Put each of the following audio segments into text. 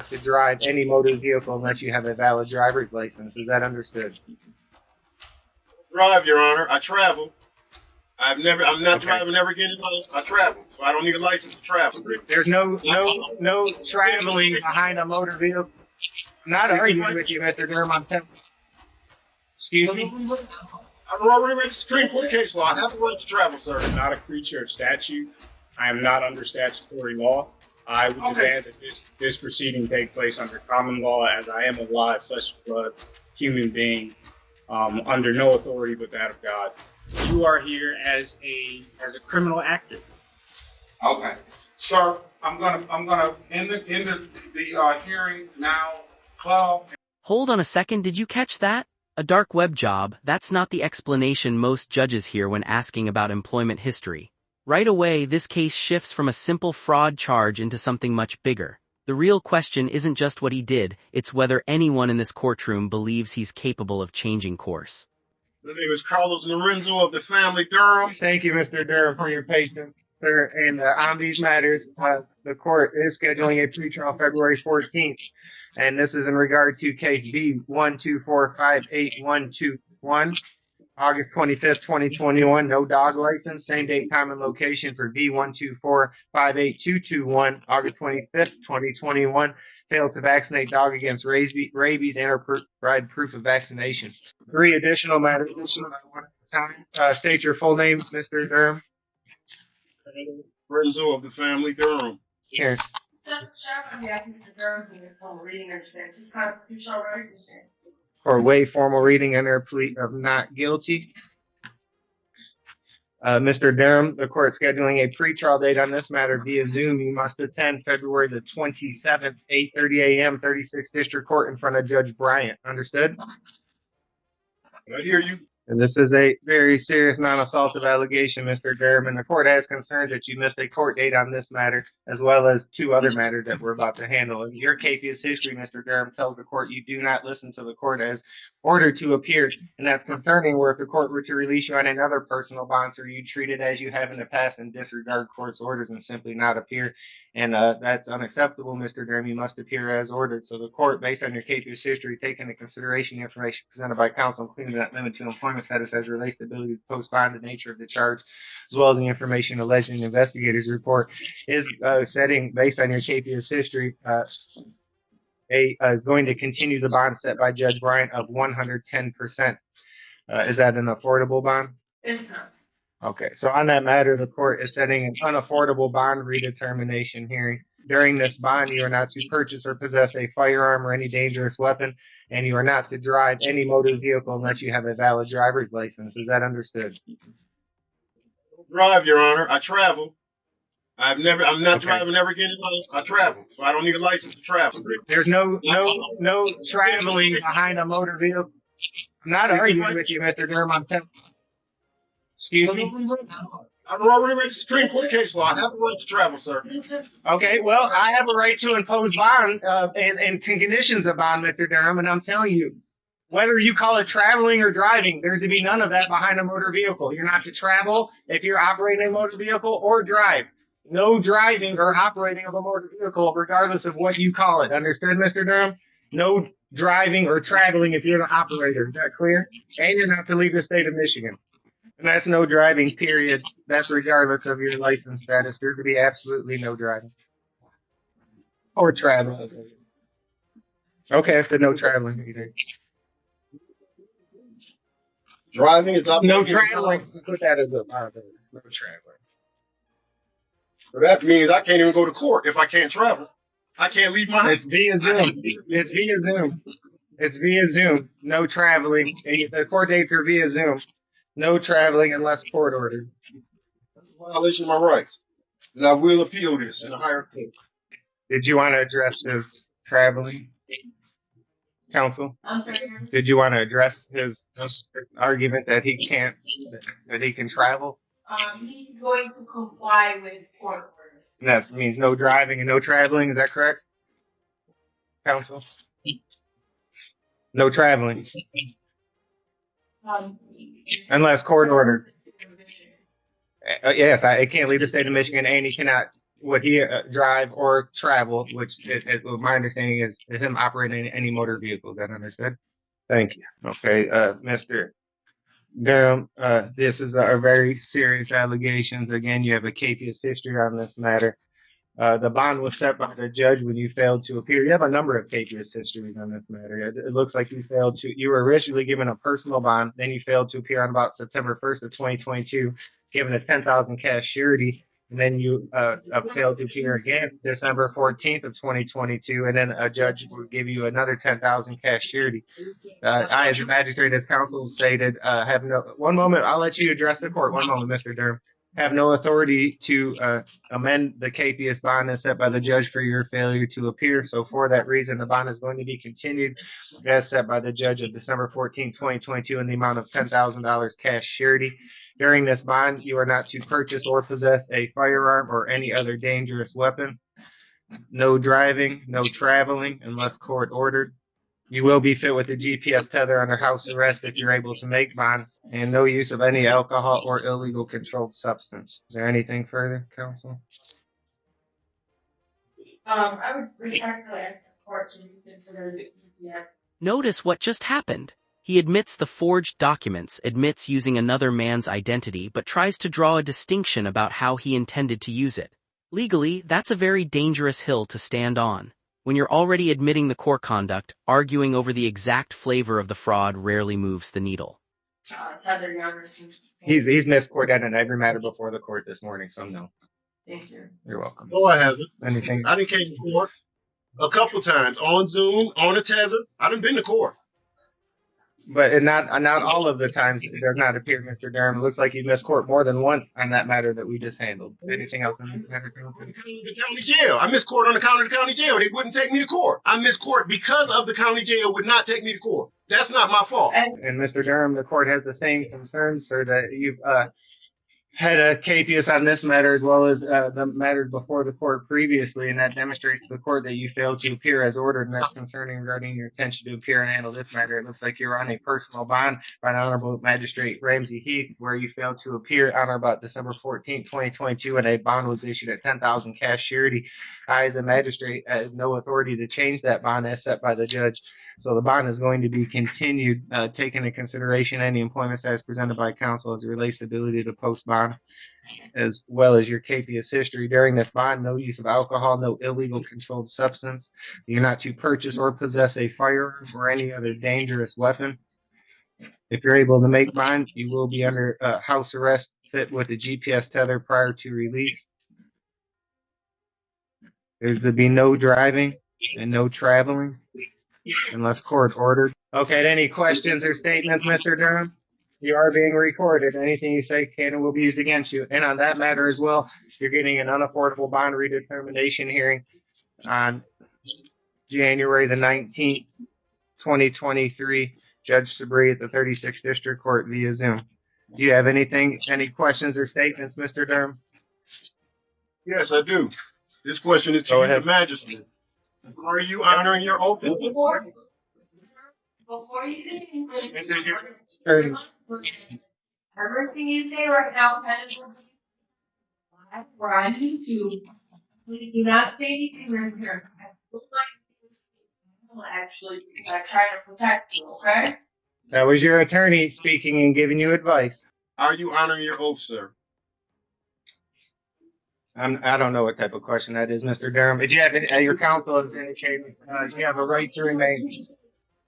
To drive any motor vehicle unless you have a valid driver's license. Is that understood? Drive, Your Honor. I travel. I'm not Okay. driving ever again. I travel, so I don't need a license to travel. There's no traveling behind a motor vehicle. I'm not arguing with you, Mr. Durham. Excuse me? I've already read the Supreme Court case law. I have the right to travel, sir. I'm not a creature of statute. I am not under statutory law. I would demand that this proceeding take place under common law, as I am a live flesh and blood human being, under no authority but that of God. You are here as a criminal actor. Okay, sir. I'm gonna end the hearing now. Cloud. Hold on a second, did you catch that? A dark web job, that's not the explanation most judges hear when asking about employment history. Right away, this case shifts from a simple fraud charge into something much bigger. The real question isn't just what he did, it's whether anyone in this courtroom believes he's capable of changing course. My name is Carlos Lorenzo of the family Durham. Thank you, Mr. Durham, for your patience, sir. And on these matters, the court is scheduling a pretrial February 14th. And this is in regard to case B1245821, August 25th, 2021. No dog license. Same date, time, and location for B124582221, August 25th, 2021. Failed to vaccinate dog against rabies and or provide proof of vaccination. 3 additional matters. State your full name, Mr. Durham. Lorenzo of the family Durham. Here. Or waive formal reading under a plea of not guilty. Mr. Durham, the court scheduling a pretrial date on this matter via Zoom. You must attend February the 27th, 8:30 a.m., 36th District Court in front of Judge Bryant. Understood? I hear you. And this is a very serious non-assaultive allegation, Mr. Durham, and the court has concerns that you missed a court date on this matter, as well as 2 other matters that we're about to handle. And your capious history, Mr. Durham, tells the court you do not listen to the court as ordered to appear, and that's concerning where if the court were to release you on another personal bond, sir, you treat it as you have in the past and disregard court's orders and simply not appear. And that's unacceptable, Mr. Durham. You must appear as ordered. So the court, based on your capious history, take into consideration the information presented by counsel, including that limit to employment status as relates to the ability to postpone the nature of the charge, as well as the information alleged in the investigator's report, is setting, based on your capious history, is going to continue the bond set by Judge Bryant of 110%. Is that an affordable bond? It's not. Okay, so on that matter, the court is setting an unaffordable bond redetermination hearing. During this bond, you are not to purchase or possess a firearm or any dangerous weapon, and you are not to drive any motor vehicle unless you have a valid driver's license. Is that understood? Drive, Your Honor. I travel. I'm not driving ever again. I travel, so I don't need a license to travel. There's no traveling behind a motor vehicle. I'm not arguing with you, Mr. Durham. Excuse me? I've already read the Supreme Court case law. I have the right to travel, sir. Okay, well, I have a right to impose bond and conditions of bond, Mr. Durham, and I'm telling you, whether you call it traveling or driving, there's to be none of that behind a motor vehicle. You're not to travel if you're operating a motor vehicle or drive. No driving or operating of a motor vehicle, regardless of what you call it. Understood, Mr. Durham? No driving or traveling if you're the operator. Is that clear? And you're not to leave the state of Michigan. And that's no driving, period. That's regardless of your license status. There could be absolutely no driving. Or traveling. Okay, I said no traveling either. Driving is up. No traveling. Let's put that as a no traveling. So that means I can't even go to court if I can't travel. I can't leave my house. It's via Zoom. It's via Zoom. It's via Zoom. No traveling. The court dates are via Zoom. No traveling unless court ordered. That's a violation of my rights. And I will appeal this in a higher court. Did you want to address his traveling, counsel? I'm sorry. Did you want to address his argument that he can travel? He's going to comply with court orders. And that means no driving and no traveling. Is that correct, counsel? No traveling unless court ordered. Yes, it can't leave the state of Michigan, and he cannot would he drive or travel, which my understanding is him operating any motor vehicle. Is that understood? Thank you. Okay, Mr. Durham, this is a very serious allegations. Again, you have a capious history on this matter. The bond was set by the judge when you failed to appear. You have a number of capious histories on this matter. It looks like you were originally given a personal bond, then you failed to appear on about September 1st of 2022, given a 10,000 cash surety, and then you failed to appear again December 14th of 2022, and then a judge would give you another 10,000 cash surety. I, as a magistrate, as counsel stated, have no. One moment, I'll let you address the court. One moment, Mr. Durham. Have no authority to amend the capious bond as set by the judge for your failure to appear. So for that reason, the bond is going to be continued as set by the judge of December 14, 2022 in the amount of $10,000 cash surety. During this bond, you are not to purchase or possess a firearm or any other dangerous weapon. No driving, no traveling unless court ordered. You will be fit with a GPS tether under house arrest if you're able to make bond, and no use of any alcohol or illegal controlled substance. Is there anything further, counsel? I would respectfully ask the court to reconsider the GPS. Notice what just happened. He admits the forged documents, admits using another man's identity, but tries to draw a distinction about how he intended to use it. Legally, that's a very dangerous hill to stand on. When you're already admitting the core conduct, arguing over the exact flavor of the fraud rarely moves the needle. Tether younger. He's missed court in every matter before the court this morning, so no. Thank you. You're welcome. No, I haven't. Anything? I done came to court a couple times on Zoom, on a tether. I done been to court. But not all of the times it does not appear, Mr. Durham. It looks like you missed court more than once on that matter that we just handled. Anything else on that matter? The county jail. I missed court on account of the county jail. They wouldn't take me to court. I missed court because of the county jail would not take me to court. That's not my fault. And Mr. Durham, the court has the same concerns, sir, that you've had a capious on this matter as well as the matters before the court previously, and that demonstrates to the court that you failed to appear as ordered, and that's concerning regarding your intention to appear and handle this matter. It looks like you're on a personal bond by an Honorable Magistrate Ramsey Heath, where you failed to appear on or about December 14, 2022, and a bond was issued at 10,000 cash surety. I, as a magistrate, have no authority to change that bond as set by the judge. So the bond is going to be continued, taking into consideration any employment status presented by counsel as it relates to ability to post bond, as well as your capious history. During this bond, no use of alcohol, no illegal controlled substance. You're not to purchase or possess a firearm or any other dangerous weapon. If you're able to make bond, you will be under house arrest, fit with a GPS tether prior to release. There's to be no driving and no traveling unless court ordered. Okay, any questions or statements, Mr. Durham? You are being recorded. Anything you say can and will be used against you. And on that matter as well, you're getting an unaffordable bond redetermination hearing on January the 19th, 2023. Judge Sabri at the 36th District Court via Zoom. Do you have any questions or statements, Mr. Durham? Yes, I do. This question is to you, the magistrate. Are you honoring your oath? Before you continue, This is your turn. everything you say right now kind of where I need to. Please do not say anything right here. I would like to actually try to protect you, okay? That was your attorney speaking and giving you advice. Are you honoring your oath, sir? I don't know what type of question that is, Mr. Durham. Did you have your counsel has indicated you have a right to remain?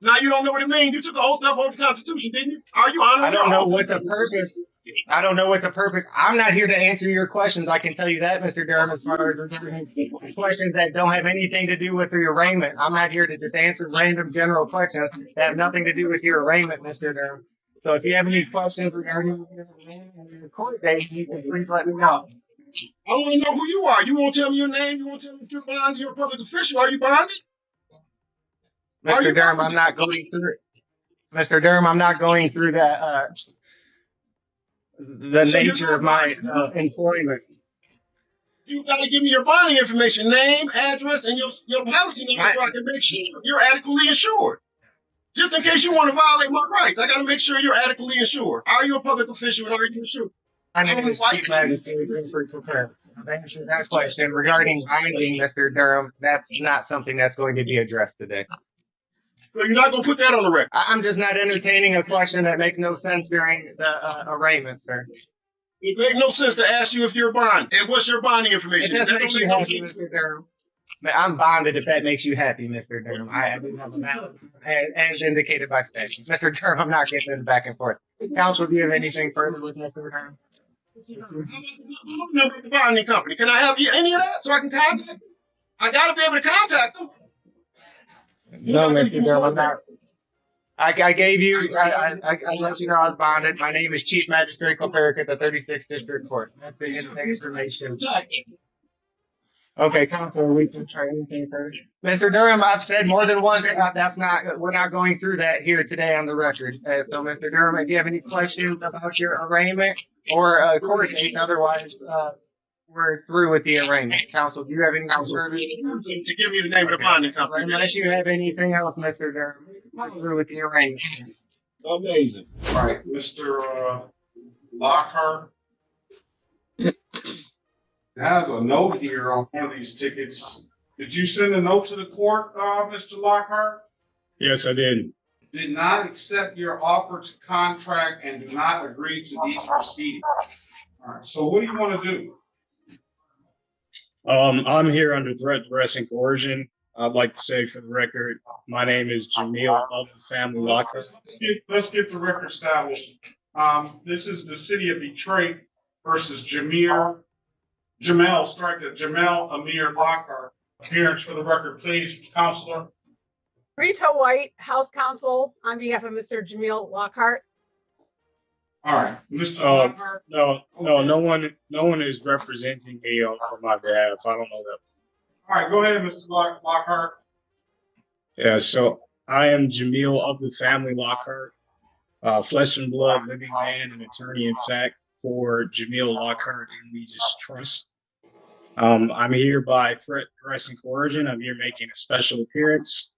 Now you don't know what it means. You took an oath up on the Constitution, didn't you? Are you honoring I don't your know oath? what the purpose. I don't know what the purpose. I'm not here to answer your questions. I can tell you that, Mr. Durham, as far as questions that don't have anything to do with your arraignment. I'm not here to just answer random general questions that have nothing to do with your arraignment, Mr. Durham. So if you have any questions regarding your court date, you can please let me know. I want to know who you are. You won't tell me your name. You won't tell me if you're bonded. You're a public official. Are you bonded? Mr. Durham, I'm not going through it. Mr. Durham, I'm not going through that. The nature of my employment. You got to give me your bonding information, name, address, and your policy number so I can make sure you're adequately insured. Just in case you want to violate my rights, I got to make sure you're adequately insured. Are you a public official and are you insured? My name is Chief Magistrate Winfrey Prepare. To answer that question regarding binding, Mr. Durham, that's not something that's going to be addressed today. So you're not gonna put that on the record. I'm just not entertaining a question that makes no sense during the arraignment, sir. It makes no sense to ask you if you're bonded. And what's your bonding It information? doesn't That make don't you make no happy, sense. Mr. Durham. I'm bonded if that makes you happy, Mr. Durham. I do have a valid, as indicated by statute. Mr. Durham, I'm not getting into back and forth. Counsel, do you have anything further with Mr. Durham? Number of the bonding company. Can I have any of that so I can contact them? I gotta be able to contact them. No, Mr. Durham, I'm not. I gave you, I let you know I was bonded. My name is Chief Magistrate Clerk at the 36th District Court. That's the information. Okay, Counsel, we can try anything further. Mr. Durham, I've said more than once, we're not going through that here today on the record. So, Mr. Durham, if you have any questions about your arraignment or court case, otherwise, we're through with the arraignment. Counsel, do you have anything further? To give me the name of the bonding company. Unless you have anything else, Mr. Durham, we're through with the arraignment. Amazing. All right, Mr. Lockhart has a note here on one of these tickets. Did you send a note to the court, Mr. Lockhart? Yes, I did. Did not accept your offer to contract and do not agree to these proceedings. All right, so what do you want to do? I'm here under threat, duress, and coercion. I'd like to say for the record, my name is Jamil of the family Lockhart. Let's get the record established. This is the city of Detroit versus Jamel Amir Lockhart. Appearance for the record, please, Counselor. Rita White, House Counsel, on behalf of Mr. Jamil Lockhart. All right, Mr. Lockhart. No one is representing me on my behalf. I don't know that. All right, go ahead, Mr. Lockhart. Yeah, so I am Jamil of the family Lockhart, flesh and blood, living man, and attorney in fact for Jamil Lockhart and Legis Trust. I'm here by threat, duress, and coercion. I'm here making a special appearance.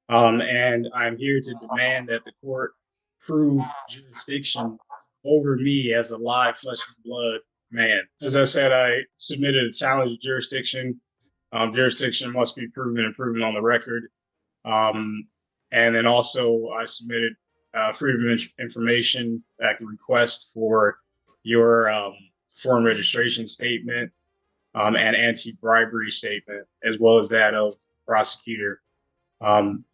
And I'm here to demand that the court prove jurisdiction over me as a live flesh and blood man. As I said, I submitted a challenge to jurisdiction. Jurisdiction must be proven and proven on the record. And then also I submitted freedom of information act request for your foreign registration statement and anti-bribery statement, as well as that of prosecutor.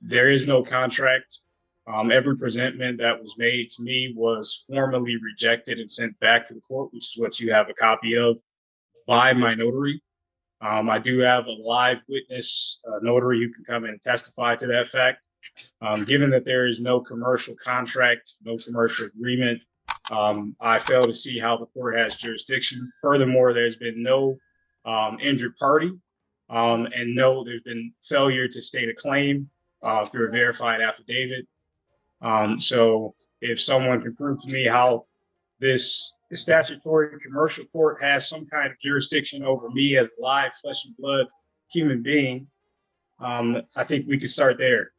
There is no contract. Every presentment that was made to me was formally rejected and sent back to the court, which is what you have a copy of by my notary. I do have a live witness notary who can come and testify to that fact. Given that there is no commercial contract, no commercial agreement, I fail to see how the court has jurisdiction. Furthermore, there's been no injured party, and no, there's been failure to state a claim through a verified affidavit. So if someone can prove to me how this statutory commercial court has some kind of jurisdiction over me as a live flesh and blood human being, I think we could start there.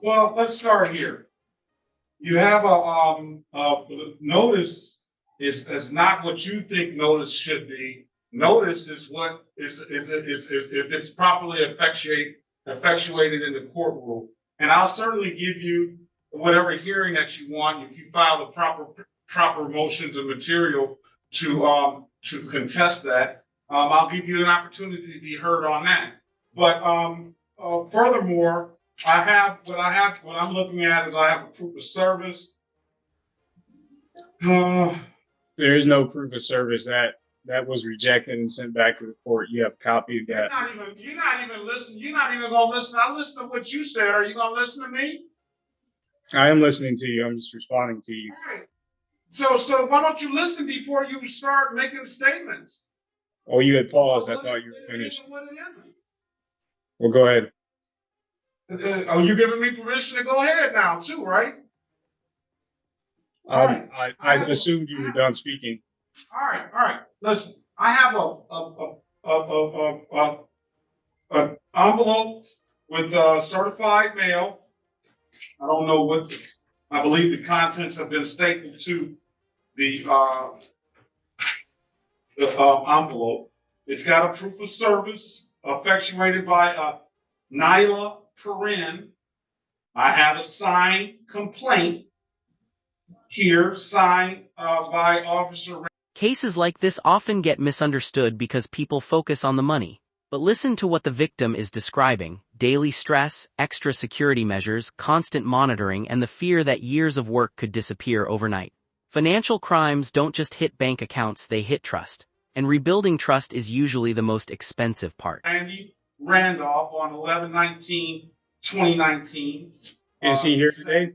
Well, let's start here. You have a notice is not what you think notice should be. Notice is what is if it's properly effectuated in the courtroom. And I'll certainly give you whatever hearing that you want if you file the proper motions and material to contest that. I'll give you an opportunity to be heard on that. But furthermore, what I'm looking at is I have a proof of service. There is no proof of service that was rejected and sent back to the court. You have a copy of that. You're not even listening. You're not even gonna listen. I listened to what you said. Are you gonna listen to me? I am listening to you. I'm just responding to you. All right. So why don't you listen before you start making statements? Oh, you had paused. I thought you were finished. What it isn't. Well, go ahead. Are you giving me permission to go ahead now too, right? I assumed you were done speaking. All right. Listen, I have an envelope with certified mail. I don't know what I believe the contents have been stapled to the envelope. It's got a proof of service effectuated by Nyla Perrin. I have a signed complaint here, signed by Officer. Cases like this often get misunderstood because people focus on the money. But listen to what the victim is describing: daily stress, extra security measures, constant monitoring, and the fear that years of work could disappear overnight. Financial crimes don't just hit bank accounts, they hit trust. And rebuilding trust is usually the most expensive part. Andy Randolph on 11/19/2019. Is he here today?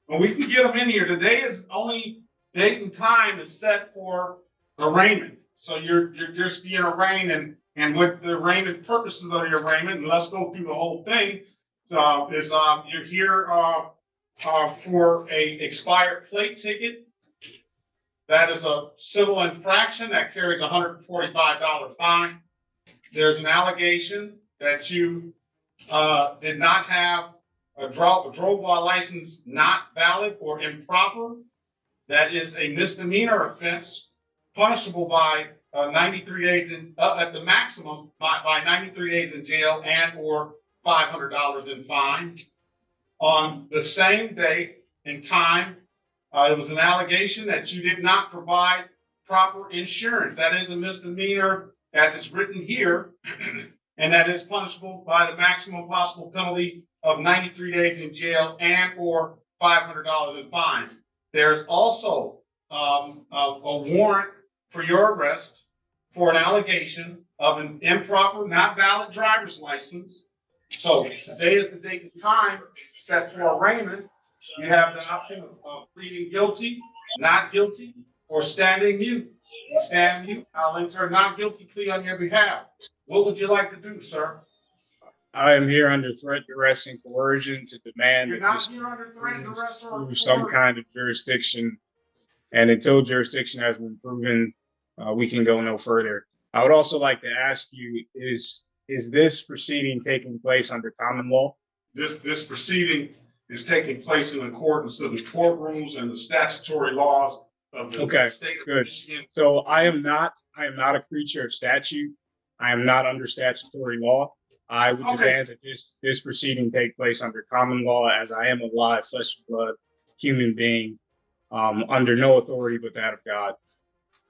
Well, we can get him in here. Today is only date and time is set for arraignment. So you're just being arraigned, and what the arraignment purposes of your arraignment, and let's go through the whole thing, is you're here for a expired plate ticket. That is a civil infraction that carries a $145 fine. There's an allegation that you did not have a drove while license not valid or improper. That is a misdemeanor offense, punishable by 93 days at the maximum by 93 days in jail and or $500 in fine. On the same day and time, it was an allegation that you did not provide proper insurance. That is a misdemeanor, as it's written here, and that is punishable by the maximum possible penalty of 93 days in jail and or $500 in fines. There's also a warrant for your arrest for an allegation of an improper, not valid driver's license. So today is the date and time set for arraignment. You have the option of pleading guilty, not guilty, or standing mute. You stand mute, I'll enter a not guilty plea on your behalf. What would you like to do, sir? I am here under threat, duress, and coercion to demand You're that not this here under threat, duress, or through some kind of jurisdiction. And until jurisdiction has been proven, we can go no further. I would also like to ask you, is this proceeding taking place under common law? This proceeding is taking place in accordance with the courtrooms and the statutory laws of the state of good. Michigan. So I am not a creature of statute. I am not under statutory law. I would demand that this proceeding take place under common law, as I am a live flesh and blood human being, under no authority but that of God.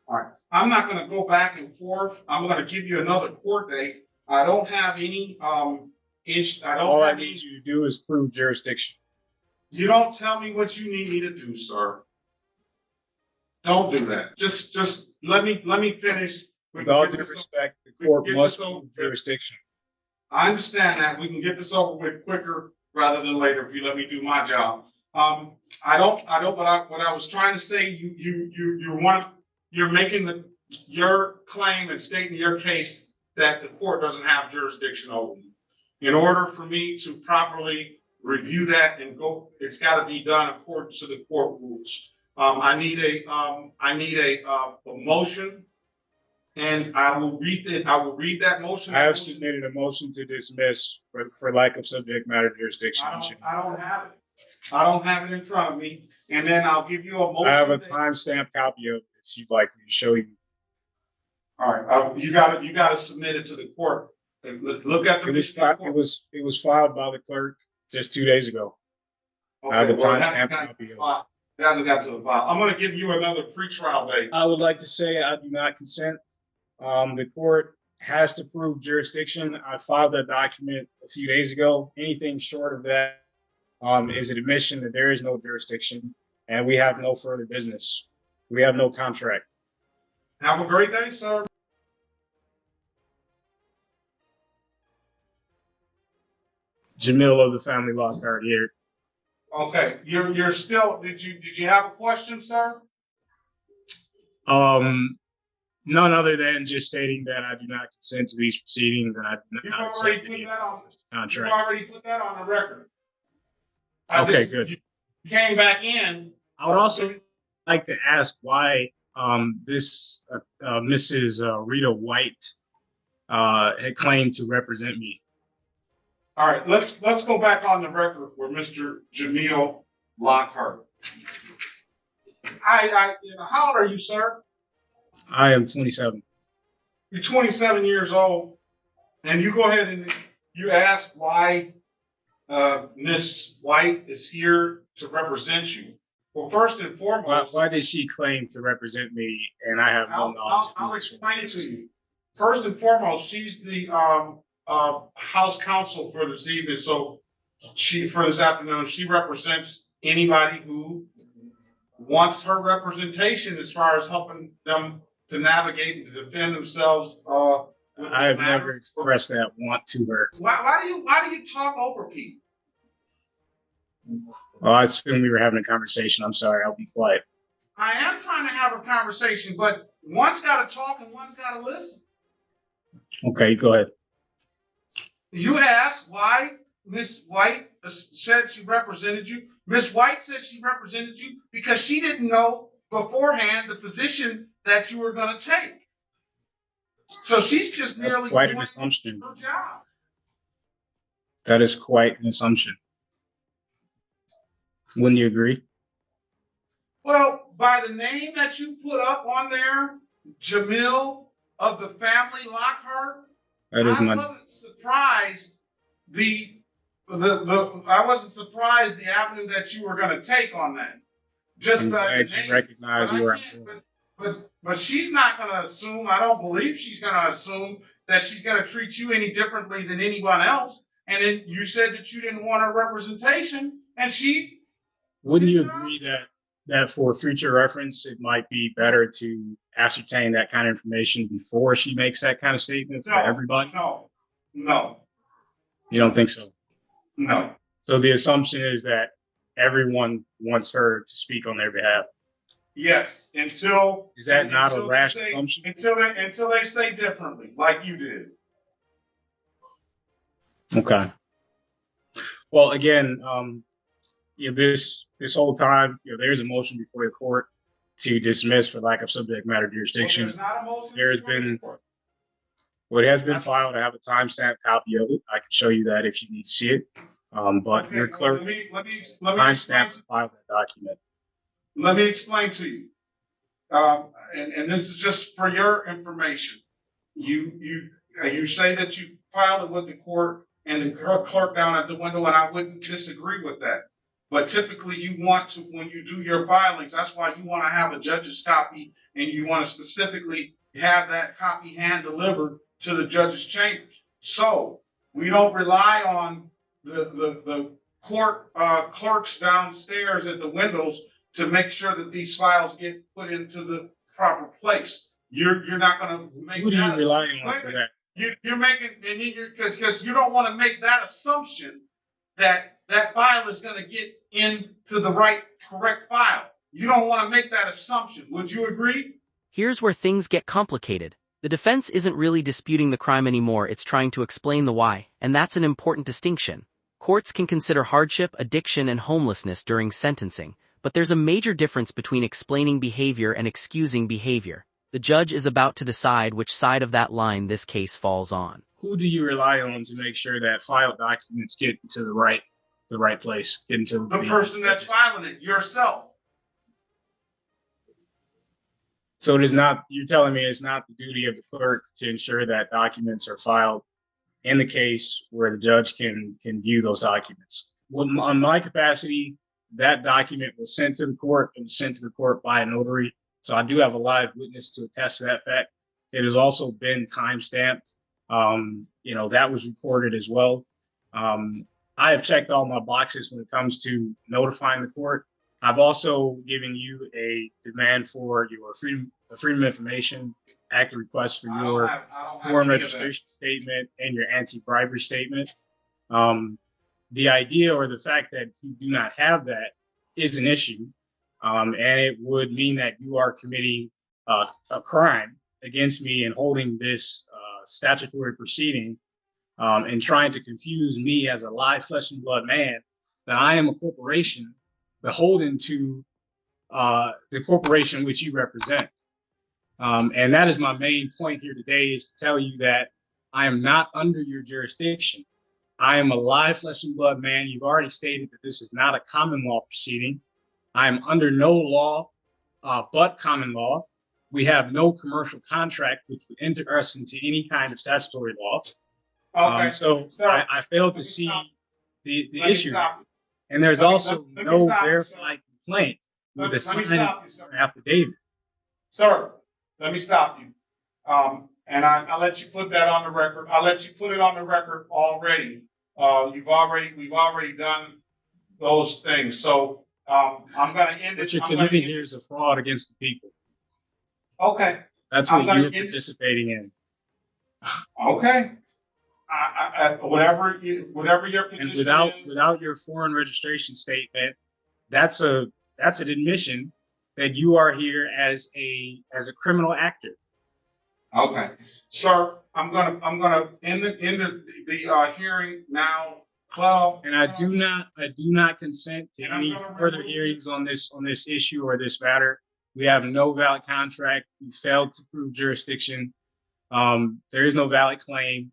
All right. I'm not going to go back and forth. I'm going to give you another court date. I don't have any All I need you to do is prove jurisdiction. You don't tell me what you need me to do, sir. Don't do that. Just let me finish. With all due respect, the court must prove jurisdiction. I understand that. We can get this over with quicker rather than later if you let me do my job. What I was trying to say, you're making your claim and stating your case that the court doesn't have jurisdiction over me. In order for me to properly review that and go, it's got to be done according to the court rules. I need a motion, and I will read it. I will read that motion. I have submitted a motion to dismiss for lack of subject matter jurisdiction. I don't have it. I don't have it in front of me. And then I'll give you a motion. I have a timestamp copy of it if you'd like me to show you. All right. You got to submit it to the court. Look at the. It was filed by the clerk just 2 days ago. Okay, I have a well, timestamp copy of it. It hasn't got to the file. I'm going to give you another pretrial date. I would like to say I do not consent. The court has to prove jurisdiction. I filed that document a few days ago. Anything short of that is an admission that there is no jurisdiction and we have no further business. We have no contract. Have a great day, sir. Jamil of the Family Law Card here. Okay, you're still. Did you have a question, sir? None other than just stating that I do not consent to these proceedings and I do not accept any contract. You've already put that on the record. Good. You came back in. I would also like to ask why this Mrs. Rita White had claimed to represent me. All right, let's go back on the record for Mr. Jamil Lockhart. How old are you, sir? I am 27. You're 27 years old, and you go ahead and you ask why Miss White is here to represent you. Well, first and foremost, Why did she claim to represent me and I have no knowledge? I'll explain it to you. First and foremost, she's the House counsel for this evening. So for this afternoon, she represents anybody who wants her representation as far as helping them to navigate and to defend themselves. I have never expressed that want to her. Why do you talk over people? Oh, I assume we were having a conversation. I'm sorry. I'll be quiet. I am trying to have a conversation, but one's got to talk and one's got to listen. Okay, go ahead. You asked why Miss White said she represented you. Miss White said she represented you because she didn't know beforehand the position that you were going to take. So she's just merely quite an assumption. Her job. That is quite an assumption. Wouldn't you agree? Well, by the name that you put up on there, Jamil of the family Lockhart, That is I wasn't surprised I wasn't surprised the avenue that you were going to take on that. Just by the name. Recognize you are. But she's not going to assume. I don't believe she's going to assume that she's going to treat you any differently than anyone else. And then you said that you didn't want her representation, and she. Wouldn't you agree that for future reference, it might be better to ascertain that kind of information before she makes that kind of statement for everybody? No. You don't think so? No. So the assumption is that everyone wants her to speak on their behalf. Yes, until is that not a rash assumption? Until they say differently, like you did. Okay. Well, again, this whole time, there's a motion before the court to dismiss for lack of subject matter jurisdiction. Well, there's not a motion. There's been. Well, it has been filed. I have a timestamp copy of it. I can show you that if you need to see it. But okay, your clerk timestamp filed that document. Let me explain to you. And this is just for your information. You say that you filed it with the court and the clerk down at the window, and I wouldn't disagree with that. But typically you want to, when you do your filings, that's why you want to have a judge's copy and you want to specifically have that copy hand delivered to the judge's chambers. So we don't rely on the court clerks downstairs at the windows to make sure that these files get put into the proper place. You're not going to make. Who do you rely on for that? You're making, and because you don't want to make that assumption that that file is going to get into the correct file. You don't want to make that assumption. Would you agree? Here's where things get complicated. The defense isn't really disputing the crime anymore, it's trying to explain the why, and that's an important distinction. Courts can consider hardship, addiction, and homelessness during sentencing, but there's a major difference between explaining behavior and excusing behavior. The judge is about to decide which side of that line this case falls on. Who do you rely on to make sure that filed documents get to the right place? Get into the person that's filing it, yourself. So it is not, you're telling me it's not the duty of the clerk to ensure that documents are filed in the case where the judge can view those documents. Well, on my capacity, that document was sent to the court. It was sent to the court by a notary. So I do have a live witness to attest to that fact. It has also been time-stamped. That was recorded as well. I have checked all my boxes when it comes to notifying the court. I've also given you a demand for your Freedom of Information Act request for your foreign registration statement and your anti-bribery statement. The idea or the fact that you do not have that is an issue, and it would mean that you are committing a crime against me and holding this statutory proceeding and trying to confuse me as a live flesh and blood man that I am a corporation beholden to the corporation which you represent. And that is my main point here today, is to tell you that I am not under your jurisdiction. I am a live flesh and blood man. You've already stated that this is not a common law proceeding. I am under no law but common law. We have no commercial contract which would enter us into any kind of statutory law. Okay. So Sir, I failed to let me see stop. the Let me issue. stop you. And there's Let me- also let me no stop you, verified complaint with a Let me signed stop you, sir. affidavit. Sir, let me stop you. And I'll let you put that on the record. I'll let you put it on the record already. We've already done those things. So, I'm gonna end What it. you're I'm gonna committing end here it. is a fraud against the people. Okay, That's I'm what gonna you're end it. participating in. okay. Whatever your position And without is. without your foreign registration statement, that's an admission that you are here as a criminal actor. Okay, sir, I'm gonna end the hearing now. Club. And I do not consent to And I'm any gonna further remove hearings on this issue or this matter. We have no valid contract. We failed to prove jurisdiction. There is no valid claim.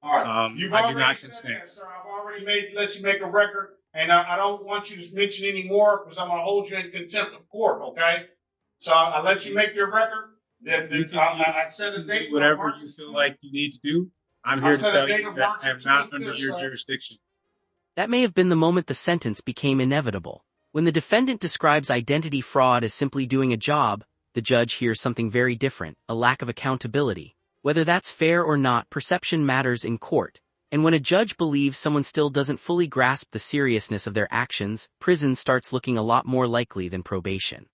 All right. You've I do already not said consent. that, sir. I've already let you make a record, and I don't want you to mention any more because I'm gonna hold you in contempt of court. Okay? So I let you make your record. I set a date. Do whatever you feel like you need to do. I'm here to tell you that I am not under your jurisdiction. That may have been the moment the sentence became inevitable. When the defendant describes identity fraud as simply doing a job, the judge hears something very different, a lack of accountability. Whether that's fair or not, perception matters in court. And when a judge believes someone still doesn't fully grasp the seriousness of their actions, prison starts looking a lot more likely than probation.